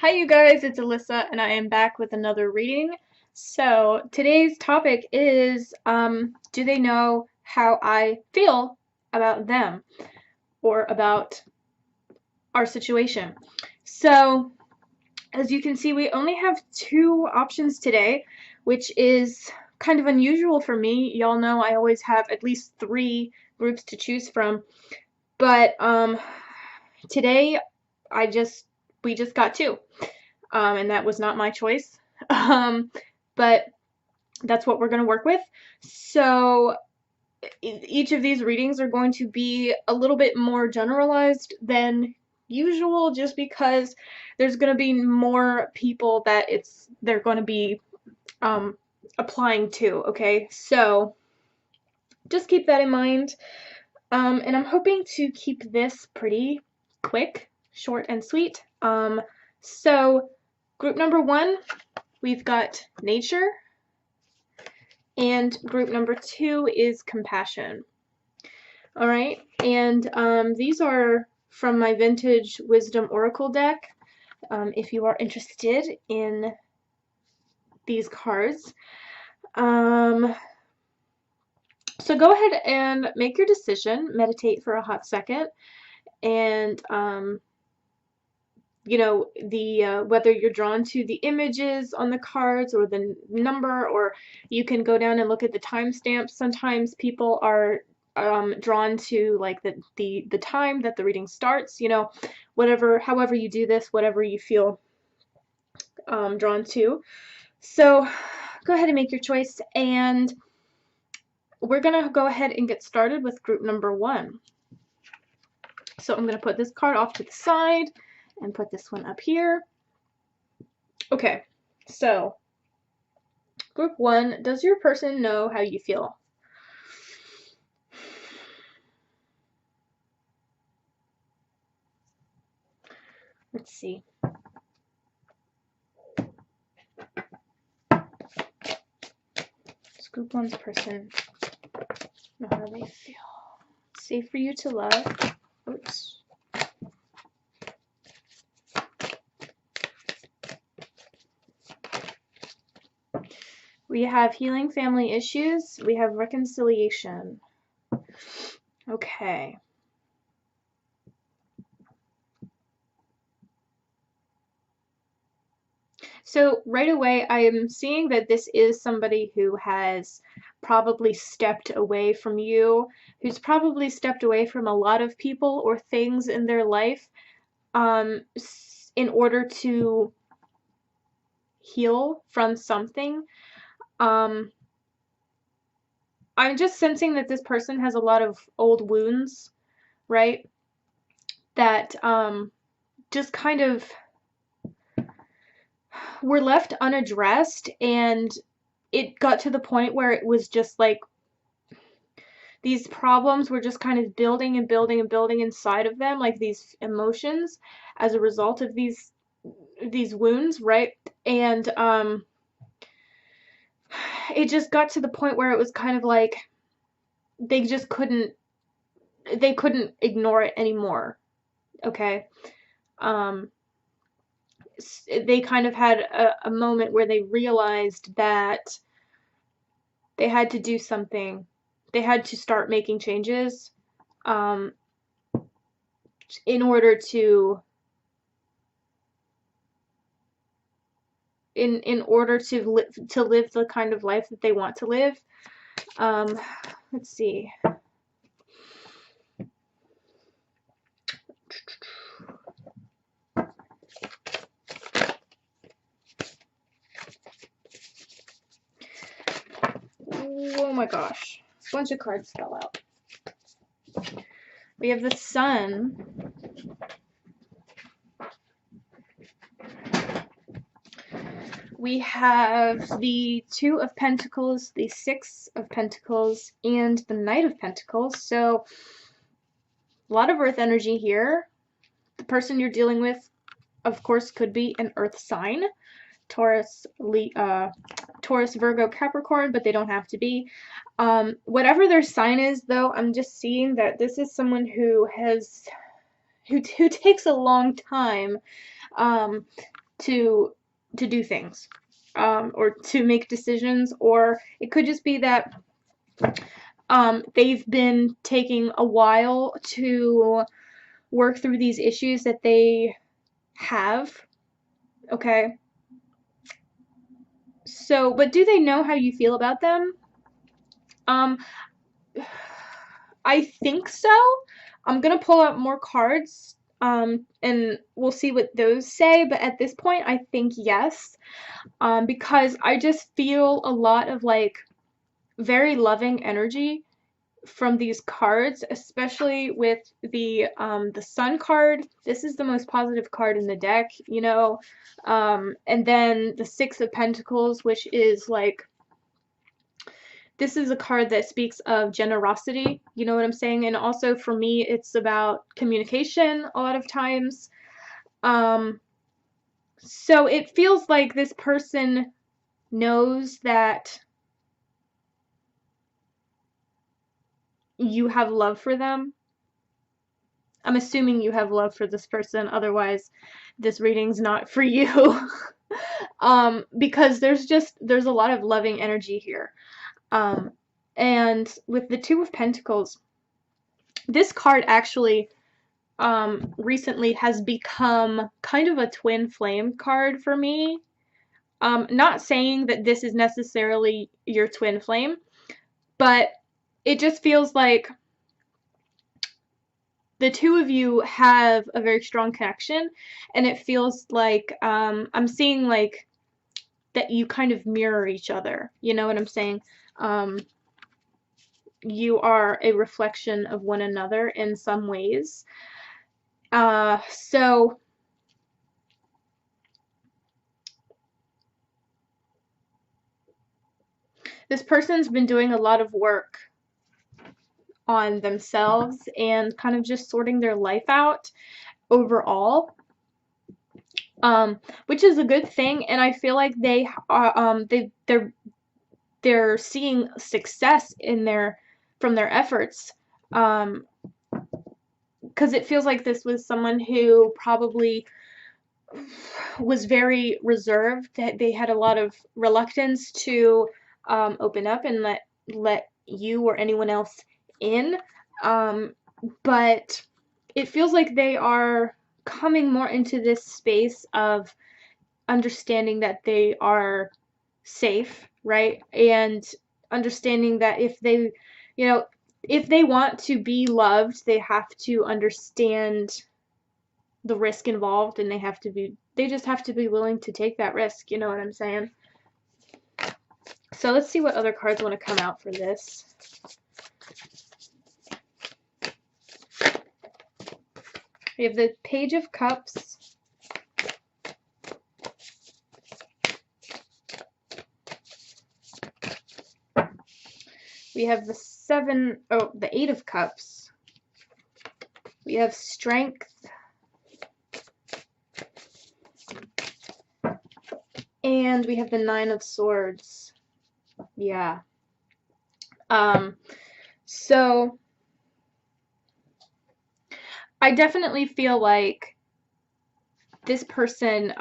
Hi you guys, it's Alyssa and I am back with another reading. So today's topic is do they know how I feel about them or about our situation? So as you can see, we only have two options today, which is kind of unusual for me. Y'all know I always have at least three groups to choose from, but today we just got two. And that was not my choice. But that's what we're going to work with. So each of these readings are going to be a little bit more generalized than usual, just because there's going to be more people that they're going to be applying to. Okay, so just keep that in mind. And I'm hoping to keep this pretty quick, short and sweet. So group number one, we've got nature, and group number two is compassion. All right, and these are from my vintage wisdom oracle deck. If you are interested in these cards, so go ahead and make your decision, meditate for a hot second, and you know, whether you're drawn to the images on the cards or the number, or you can go down and look at the timestamps. Sometimes people are drawn to like the time that the reading starts, you know, however you do this, whatever you feel drawn to. So go ahead and make your choice, and we're gonna go ahead and get started with group number one. So I'm gonna put this card off to the side and put this one up here. Okay, so group one, does your person know how you feel? Let's see. Does group one's person know how they feel? Safe for you to love. Oops. We have healing family issues. We have reconciliation. Okay. So right away, I am seeing that this is somebody who has probably stepped away from you, who's probably stepped away from a lot of people or things in their life in order to heal from something. I'm just sensing that this person has a lot of old wounds, right? That just kind of were left unaddressed, and it got to the point where it was just like these problems were just kind of building and building and building inside of them, like these emotions as a result of these wounds, right? And it just got to the point where it was kind of like they just couldn't ignore it anymore. Okay. They kind of had a moment where they realized that they had to do something. They had to start making changes in order to live the kind of life that they want to live. Let's see. Oh my gosh, a bunch of cards fell out. We have the Sun. We have the Two of Pentacles, the Six of Pentacles, and the Knight of Pentacles. So a lot of earth energy here. The person you're dealing with, of course, could be an earth sign. Taurus, Virgo, Capricorn, but they don't have to be. Whatever their sign is, though, I'm just seeing that this is someone who takes a long time to do things, or to make decisions, or it could just be that they've been taking a while to work through these issues that they have. Okay. So, but do they know how you feel about them? Um, I think so. I'm gonna pull out more cards, and we'll see what those say, but at this point, I think yes, because I just feel a lot of like very loving energy from these cards, especially with the Sun card. This is the most positive card in the deck, you know, and then the Six of Pentacles, which is like, this is a card that speaks of generosity, you know what I'm saying? And also for me, it's about communication a lot of times. Um, so it feels like this person knows that you have love for them. I'm assuming you have love for this person, otherwise this reading's not for you. Because there's a lot of loving energy here. And with the Two of Pentacles, this card actually recently has become kind of a twin flame card for me. Not saying that this is necessarily your twin flame, but it just feels like the two of you have a very strong connection, and it feels like I'm seeing like that you kind of mirror each other. You know what I'm saying? You are a reflection of one another in some ways. So this person's been doing a lot of work on themselves and kind of just sorting their life out overall, which is a good thing. And I feel like they are they're seeing success in from their efforts, because it feels like this was someone who probably was very reserved, that they had a lot of reluctance to open up and let you or anyone else in, but it feels like they are coming more into this space of understanding that they are safe, right? And understanding that if they, you know, if they want to be loved, they have to understand the risk involved, and they just have to be willing to take that risk, you know what I'm saying? So let's see what other cards want to come out for this. We have the Page of Cups. We have the Eight of Cups. We have Strength. And we have the Nine of Swords. Yeah. So I definitely feel like this person,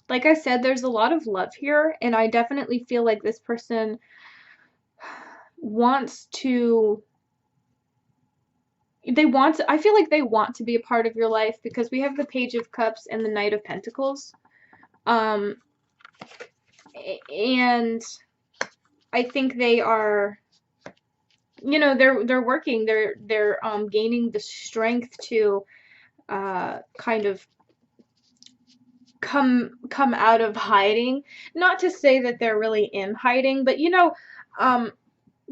like I said, there's a lot of love here, and I definitely feel like this person wants to, I feel like they want to be a part of your life, because we have the Page of Cups and the Knight of Pentacles. And I think they are, you know, they're working, they're gaining the strength to kind of come out of hiding. Not to say that they're really in hiding, but you know,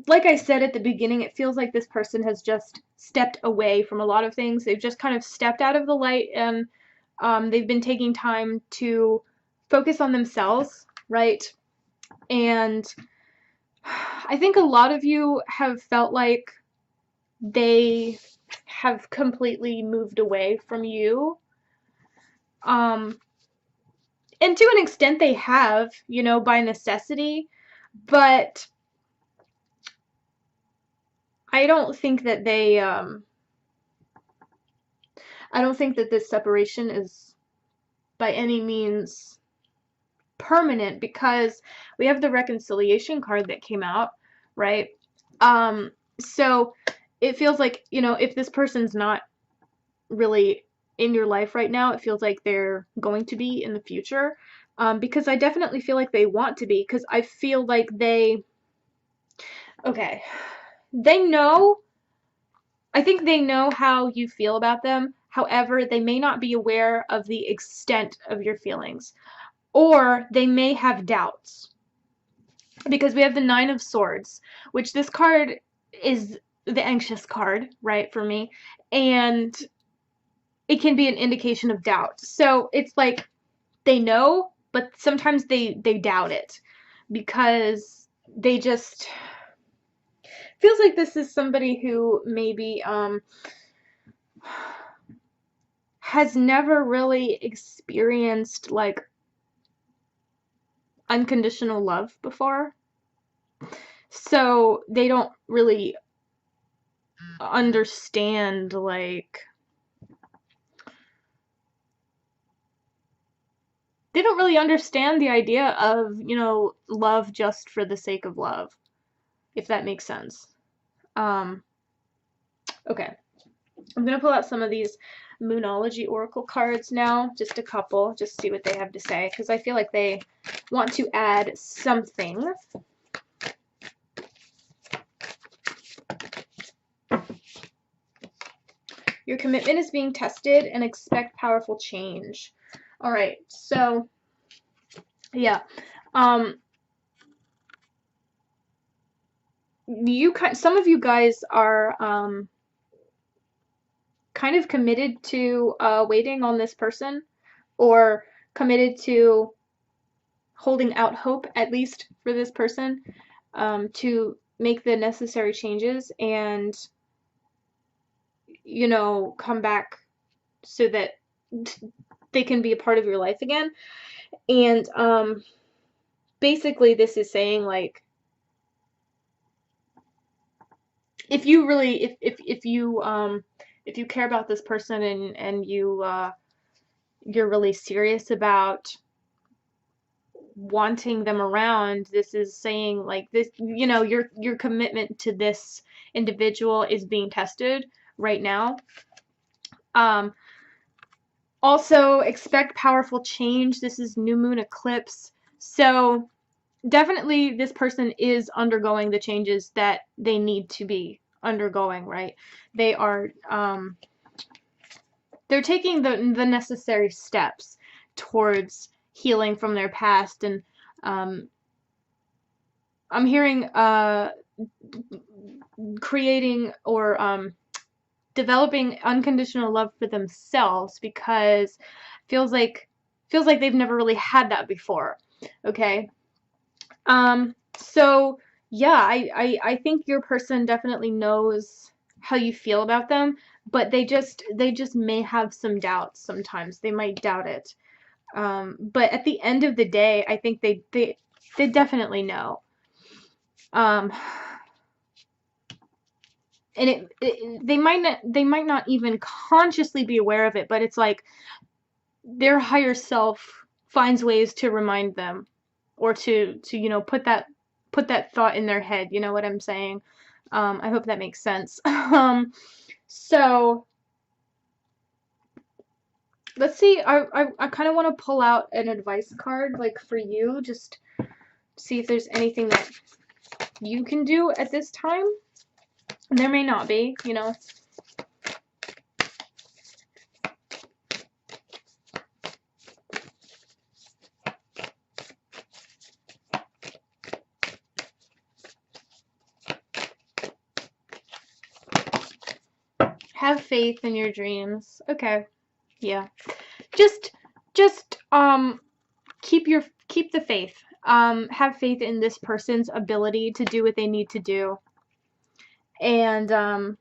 like I said at the beginning, it feels like this person has just stepped away from a lot of things. They've just kind of stepped out of the light, and they've been taking time to focus on themselves, right? And I think a lot of you have felt like they have completely moved away from you. And to an extent they have, you know, by necessity, but I don't think that they, I don't think that this separation is by any means permanent, because we have the reconciliation card that came out, right? So it feels like, if this person's not really in your life right now, it feels like they're going to be in the future. Because I definitely feel like they want to be, because I feel like okay, I think they know how you feel about them. However, they may not be aware of the extent of your feelings, or they may have doubts. Because we have the Nine of Swords, which this card is the anxious card, right, for me, and it can be an indication of doubt. So it's like they know, but sometimes they doubt it, because they just feels like this is somebody who maybe has never really experienced like unconditional love before. So they don't really understand, like, they don't really understand the idea of, love just for the sake of love, if that makes sense. Okay. I'm going to pull out some of these Moonology Oracle cards now, just a couple, just see what they have to say, because I feel like they want to add something. Your commitment is being tested and expect powerful change. All right, so yeah, some of you guys are kind of committed to waiting on this person, or committed to holding out hope, at least for this person, to make the necessary changes and, come back so that they can be a part of your life again. And basically this is saying, like, if you really, if you care about this person, and you're really serious about wanting them around, this is saying, like, this, your commitment to this individual is being tested right now. Also expect powerful change. This is new moon eclipse. So definitely this person is undergoing the changes that they need to be undergoing, right? They are they're taking the necessary steps towards healing from their past, and I'm hearing creating or developing unconditional love for themselves, because feels like they've never really had that before. Okay. So yeah, I think your person definitely knows how you feel about them, but they just may have some doubts sometimes. They might doubt it. But at the end of the day, I think they definitely know. And they might not even consciously be aware of it, but it's like their higher self finds ways to remind them, or to put that thought in their head. You know what I'm saying? I hope that makes sense. So let's see. I kind of want to pull out an advice card, like, for you, just see if there's anything that you can do at this time. There may not be, Have faith in your dreams. Okay. Yeah. Just keep the faith. Have faith in this person's ability to do what they need to do. And I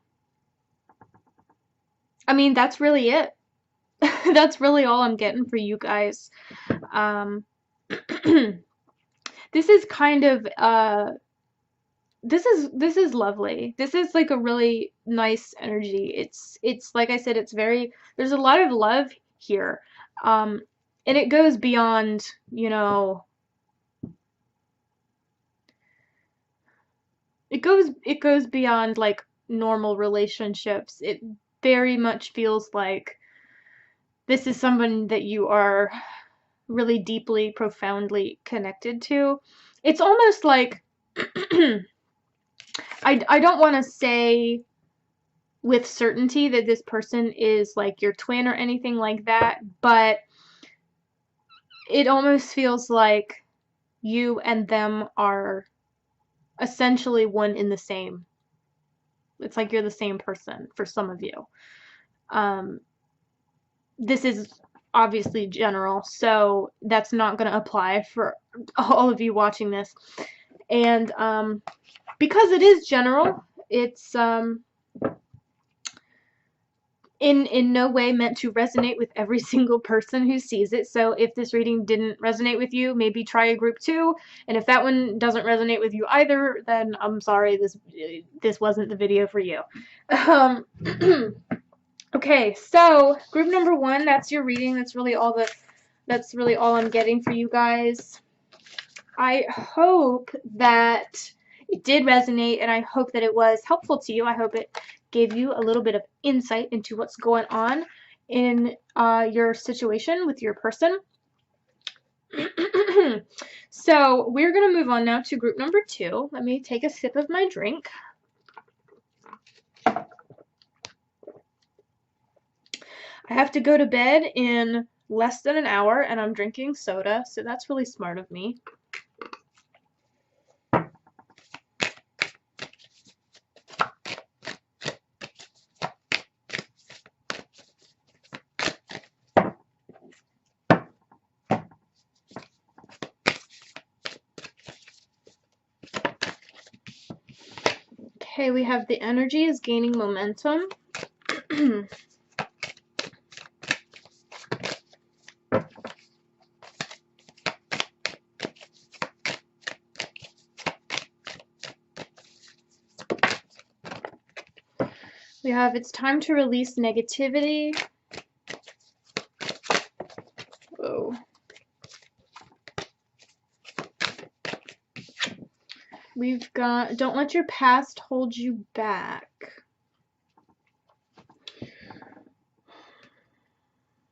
mean, that's really it. That's really all I'm getting for you guys. This is kind of this is lovely. This is like a really nice energy. It's like I said, it's very, there's a lot of love here. Um, and it goes beyond, it goes beyond like normal relationships. It very much feels like this is someone that you are really deeply, profoundly connected to. It's almost like I don't want to say with certainty that this person is like your twin or anything like that, but it almost feels like you and them are essentially one in the same. It's like you're the same person for some of you. Um, this is obviously general, so that's not going to apply for all of you watching this. And because it is general, it's in no way meant to resonate with every single person who sees it. So if this reading didn't resonate with you, maybe try a group 2. And if that one doesn't resonate with you either, then I'm sorry, this wasn't the video for you. Okay, so group number 1, that's your reading. That's really all I'm getting for you guys. I hope that it did resonate, and I hope that it was helpful to you. I hope it gave you a little bit of insight into what's going on in your situation with your person. So we're going to move on now to group number 2. Let me take a sip of my drink. I have to go to bed in less than an hour, and I'm drinking soda, so that's really smart of me. Okay, we have the energy is gaining momentum. We have it's time to release negativity. Whoa. We've got don't let your past hold you back.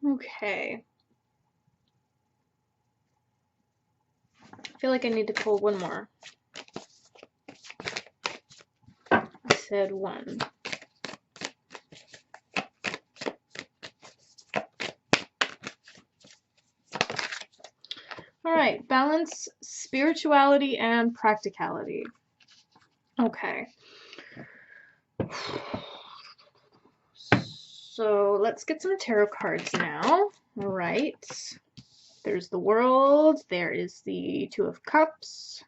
Okay. I feel like I need to pull one more. I said 1. All right, balance spirituality and practicality. Okay. So let's get some tarot cards now. All right. There's the World. There is the 2 of Cups.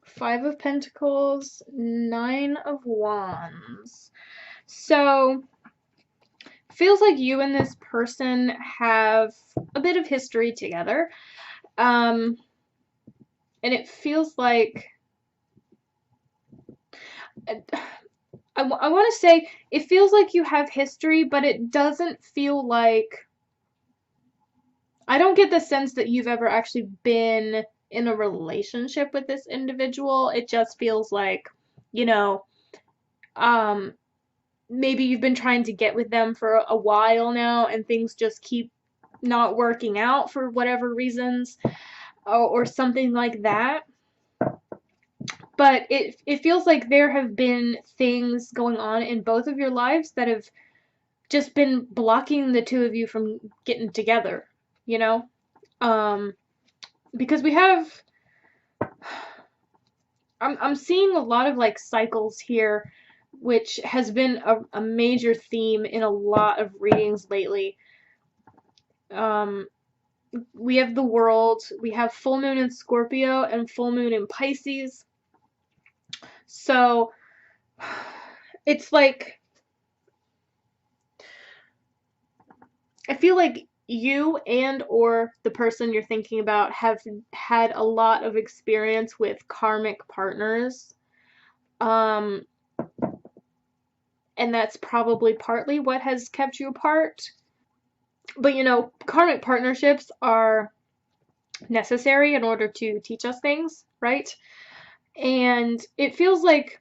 Five of Pentacles, 9 of Wands. So feels like you and this person have a bit of history together. And it feels like I want to say it feels like you have history, but it doesn't feel like, I don't get the sense that you've ever actually been in a relationship with this individual. It just feels like, maybe you've been trying to get with them for a while now and things just keep not working out for whatever reasons or something like that. But it feels like there have been things going on in both of your lives that have just been blocking the 2 of you from getting together, because we have, I'm seeing a lot of like cycles here, which has been a major theme in a lot of readings lately. We have the World, we have full moon in Scorpio and full moon in Pisces. So it's like, I feel like you and or the person you're thinking about have had a lot of experience with karmic partners. And that's probably partly what has kept you apart. But karmic partnerships are necessary in order to teach us things, right? And it feels like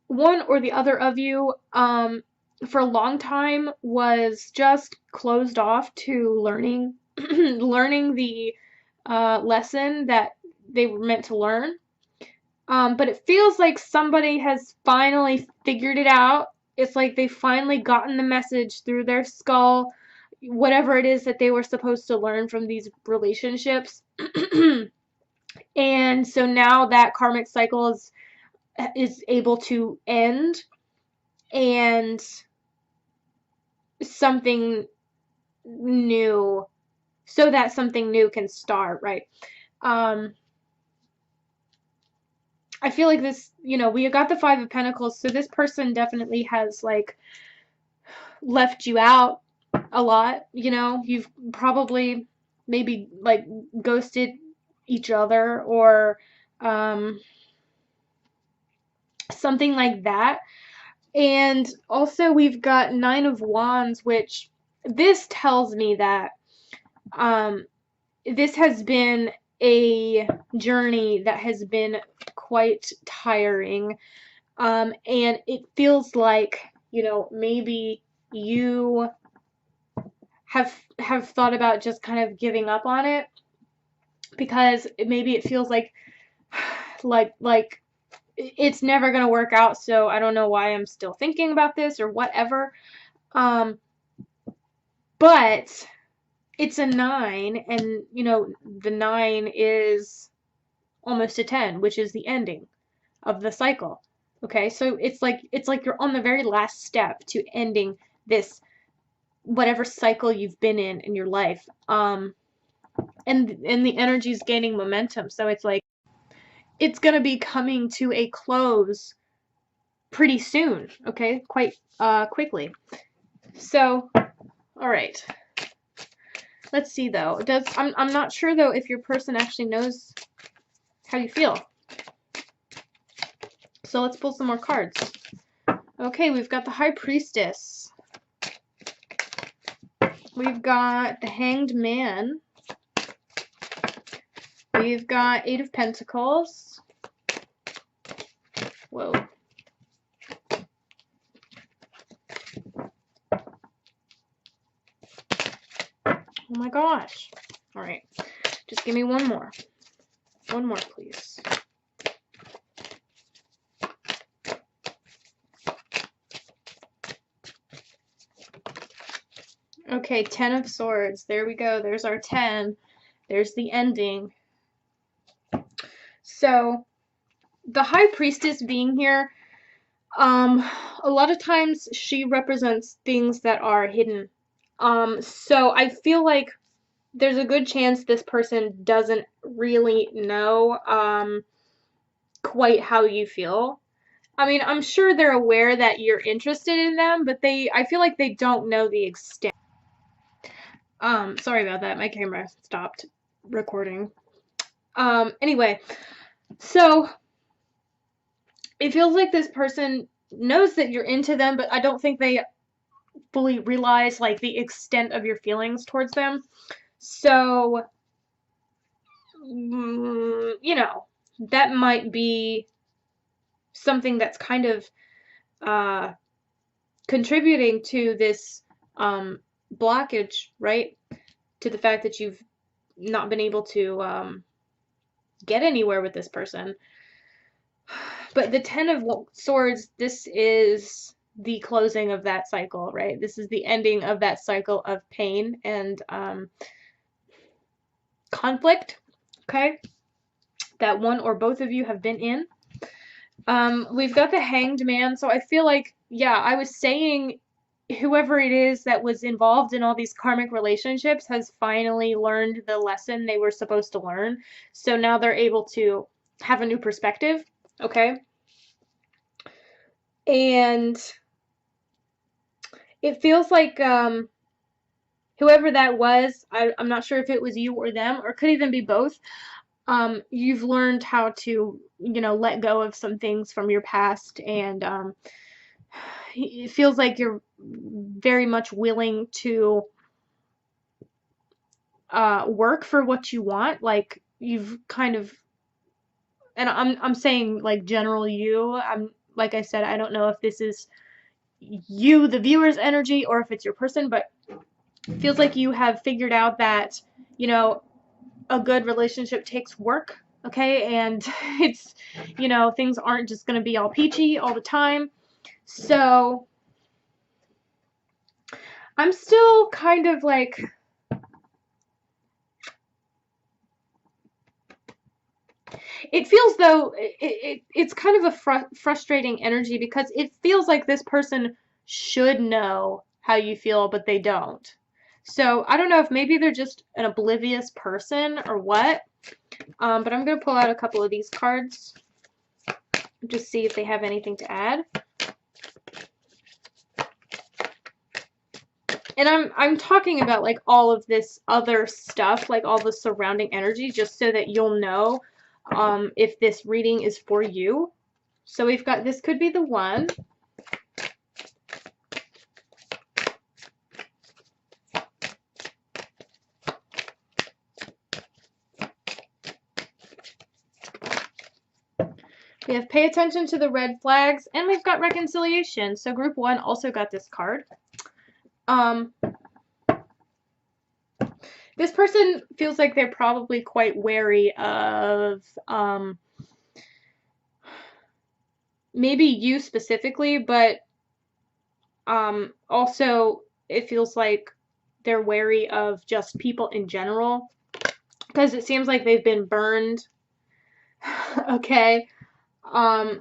one or the other of you, for a long time, was just closed off to learning learning the lesson that they were meant to learn. But it feels like somebody has finally figured it out. It's like they've finally gotten the message through their skull, whatever it is that they were supposed to learn from these relationships. And so now that karmic cycle is able to end, and something new, so that something new can start, right? I feel like this, we got the Five of Pentacles, so this person definitely has, like, left you out a lot, you've probably maybe, like, ghosted each other, or something like that. And also we've got Nine of Wands, which this tells me that this has been a journey that has been quite tiring. And it feels like, maybe you have thought about just kind of giving up on it, because maybe it feels like it's never going to work out, so I don't know why I'm still thinking about this or whatever. But it's a 9, and the 9 is almost a 10, which is the ending of the cycle. Okay, so it's like you're on the very last step to ending this whatever cycle you've been in your life. And the energy's gaining momentum, so it's like it's gonna be coming to a close pretty soon, okay? Quite quickly. So, all right. Let's see though. I'm not sure though if your person actually knows how you feel. So let's pull some more cards. Okay, we've got the High Priestess. We've got the Hanged Man. We've got Eight of Pentacles. Whoa. Oh my gosh. All right. Just give me one more. One more, please. Okay, 10 of Swords. There we go. There's our 10. There's the ending. So, the High Priestess being here, a lot of times she represents things that are hidden. So I feel like there's a good chance this person doesn't really know, quite how you feel. I mean, I'm sure they're aware that you're interested in them, but I feel like they don't know the extent. Sorry about that. My camera stopped recording. Anyway, so it feels like this person knows that you're into them, but I don't think they fully realize, like, the extent of your feelings towards them. So, that might be something that's kind of contributing to this blockage, right? To the fact that you've not been able to get anywhere with this person. But the 10 of Swords, this is the closing of that cycle, right? This is the ending of that cycle of pain and conflict, okay? That one or both of you have been in. We've got the Hanged Man, so I feel like, yeah, I was saying whoever it is that was involved in all these karmic relationships has finally learned the lesson they were supposed to learn. So now they're able to have a new perspective, okay? And it feels like whoever that was, I'm not sure if it was you or them, or it could even be both. You've learned how to, let go of some things from your past, and it feels like you're very much willing to work for what you want. Like you've kind of, and I'm saying like general you. Like I said, I don't know if this is you, the viewer's energy, or if it's your person, but it feels like you have figured out that, a good relationship takes work, okay? And it's, things aren't just going to be all peachy all the time. So I'm still kind of like, it feels though it's kind of a frustrating energy, because it feels like this person should know how you feel, but they don't. So I don't know if maybe they're just an oblivious person or what. But I'm going to pull out a couple of these cards, just see if they have anything to add. And I'm talking about like all of this other stuff, like all the surrounding energy, just so that you'll know if this reading is for you. So we've got, this could be the one. We have pay attention to the red flags, and we've got reconciliation. So group 1 also got this card. This person feels like they're probably quite wary of maybe you specifically, but also it feels like they're wary of just people in general, because it seems like they've been burned. Okay. But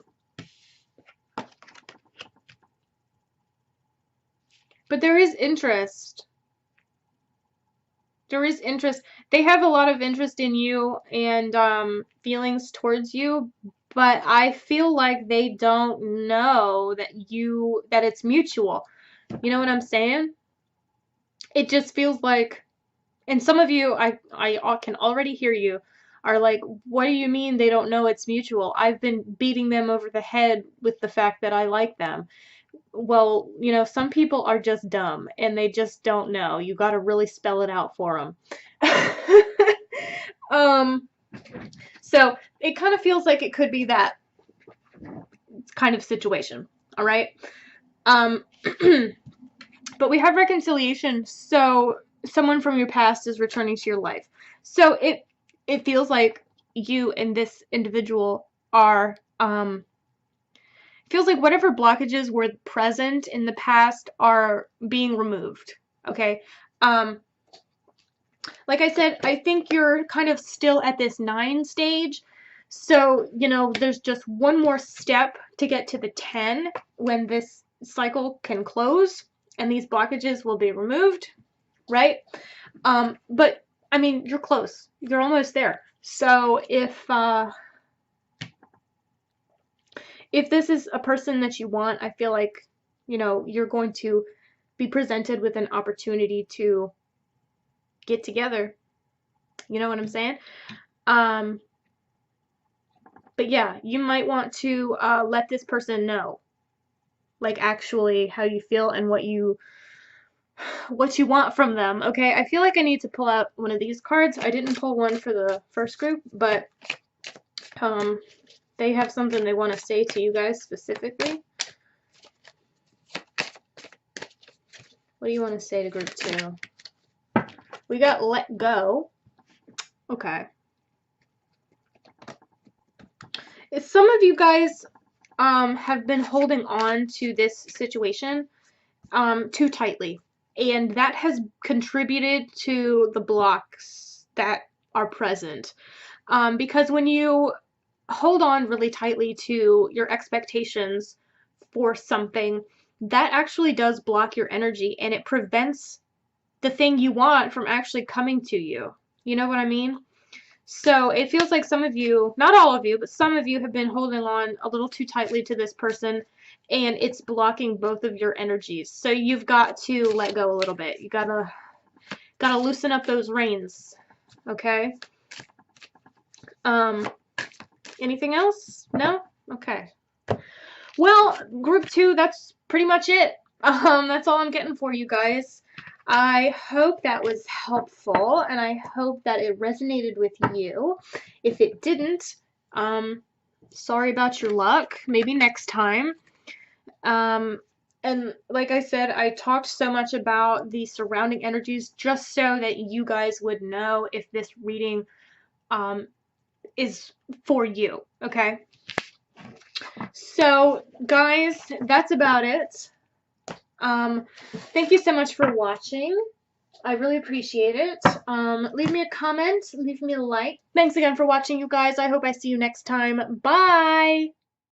there is interest. There is interest. They have a lot of interest in you and feelings towards you, but I feel like they don't know that it's mutual. You know what I'm saying? It just feels like, and some of you, I can already hear you, are like, what do you mean they don't know it's mutual? I've been beating them over the head with the fact that I like them. Well, some people are just dumb and they just don't know. You got to really spell it out for them. So it kind of feels like it could be that kind of situation. All right. But we have reconciliation. So someone from your past is returning to your life. So it feels like you and this individual are, feels like whatever blockages were present in the past are being removed. Okay. Like I said, I think you're kind of still at this 9 stage. So, there's just one more step to get to the 10 when this cycle can close and these blockages will be removed, right? But I mean, you're close. You're almost there. So if this is a person that you want, I feel like, you're going to be presented with an opportunity to get together. You know what I'm saying? But yeah, you might want to let this person know, like, actually how you feel and what you want from them. Okay, I feel like I need to pull out one of these cards. I didn't pull one for the first group, but they have something they want to say to you guys specifically. What do you want to say to group 2? We got let go. Okay. Some of you guys have been holding on to this situation too tightly, and that has contributed to the blocks that are present. Because when you hold on really tightly to your expectations for something, that actually does block your energy, and it prevents the thing you want from actually coming to you. You know what I mean? So it feels like some of you, not all of you, but some of you have been holding on a little too tightly to this person, and it's blocking both of your energies. So you've got to let go a little bit. You gotta Gotta loosen up those reins, okay? Anything else? No? Okay. Well, group 2, that's pretty much it. That's all I'm getting for you guys. I hope that was helpful, and I hope that it resonated with you. If it didn't, sorry about your luck. Maybe next time. And like I said, I talked so much about the surrounding energies just so that you guys would know if this reading is for you, okay? So, guys, that's about it. Thank you so much for watching. I really appreciate it. Leave me a comment, leave me a like. Thanks again for watching, you guys. I hope I see you next time. Bye!